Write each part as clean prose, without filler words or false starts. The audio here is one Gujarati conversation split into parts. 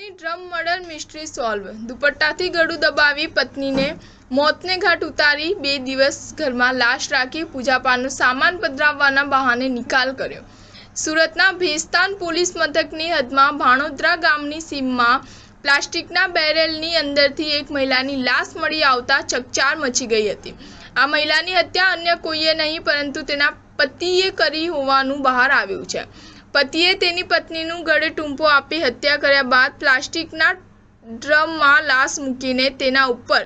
સુરतની ડ્રમ મર્ડર મિસ્ટ્રી સોલ્વ। દુપટ્ટાથી ગળું દબાવી પત્નીને મોતને ઘાટ ઉતારી 2 દિવસ ઘરમાં લાશ રાખી પૂજાપાનો સામાન પધરાવવાના બહાને નિકાલ કર્યો। સુરતના ભેસ્તાન પોલીસ મથકની હદમાં ભાણોદરા ગામની સીમમાં પ્લાસ્ટિકના બેરેલની અંદરથી એક મહિલાની લાશ મળી આવતા ચકચાર મચી ગઈ હતી। આ મહિલાની હત્યા અન્ય કોઈએ નહીં પરંતુ તેના પતિએ કરી હોવાનું બહાર આવ્યું છે। પતિએ તેની પત્નીનું ગળે ટૂંપો આપી હત્યા કર્યા બાદ પ્લાસ્ટિકના ડ્રમમાં લાશ મૂકીને તેના ઉપર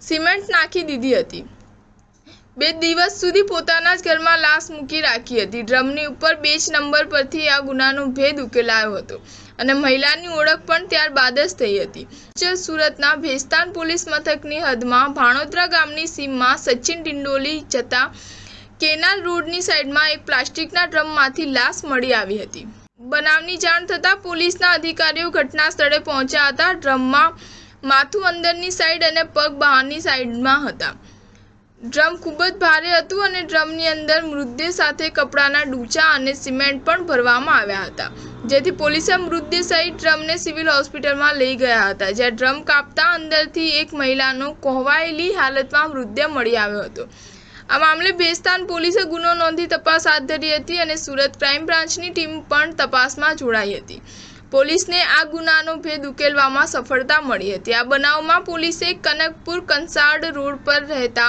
સિમેન્ટ નાખી દીધી હતી। 2 દિવસ સુધી પોતાના જ ઘરમાં લાશ મૂકી રાખી હતી। ડ્રમની ઉપર બેચ નંબર પરથી આ ગુનાનો ભેદ ઉકેલાયો હતો અને મહિલાની ઓળખ પણ ત્યારબાદ જ થઈ હતી। સુરતના ભેસ્તાન પોલીસ મથકની હદમાં ભાણોદરા ગામની સીમમાં સચિન ડિંડોલી જતા કેનાલ રોડની સાઈડમાં એક પ્લાસ્ટિકના ડ્રમમાંથી લાશ મળી આવી હતી। બનાવની જાણ થતાં પોલીસના અધિકારીઓ ઘટના સ્થળે પહોંચ્યા હતા। ડ્રમમાં માથું અંદરની સાઈડ અને પગ બહારની સાઈડમાં હતા। ડ્રમ ખૂબ જ ભારે હતું અને ડ્રમની અંદર મૃતદેહ સાથે કપડાના ડૂચા અને સિમેન્ટ પણ ભરવામાં આવ્યા હતા, જેથી પોલીસે મૃતદેહ સહિત ડ્રમને સિવિલ હોસ્પિટલમાં લઈ ગયા હતા, જ્યાં ડ્રમ કાપતા અંદરથી એક મહિલાનો કોહવાયેલી હાલતમાં મૃતદેહ મળી આવ્યો હતો। આ મામલે ભેસ્તાન પોલીસે ગુનો નોંધી તપાસ હાથ ધરી હતી અને સુરત ક્રાઇમ બ્રાન્ચની ટીમ પણ તપાસમાં જોડાઈ હતી। પોલીસને આ ગુનાનો ભેદ ઉકેલવામાં સફળતા મળી હતી। આ બનાવમાં પોલીસે કનકપુર કંસાડ રોડ પર રહેતા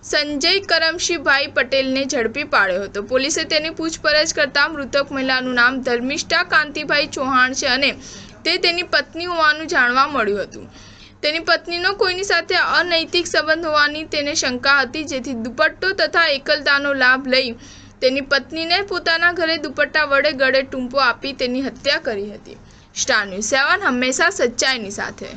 સંજય કરમશીભાઈ પટેલને ઝડપી પાડ્યો હતો। પોલીસે તેની પૂછપરછ કરતા મૃતક મહિલાનું નામ ધર્મિષ્ઠા કાંતિભાઈ ચૌહાણ છે અને તે તેની પત્ની હોવાનું જાણવા મળ્યું હતું। તેની પત્નીનો કોઈની સાથે અનૈતિક સંબંધ હોવાની તેને શંકા હતી, જેથી દુપટ્ટો તથા એકલતાનો લાભ લઈ તેની પત્નીને પોતાના ઘરે દુપટ્ટા વડે ગળે ટૂંપો આપી તેની હત્યા કરી હતી। સ્ટાર ન્યૂઝ 7 હંમેશા સચ્ચાઈની સાથે।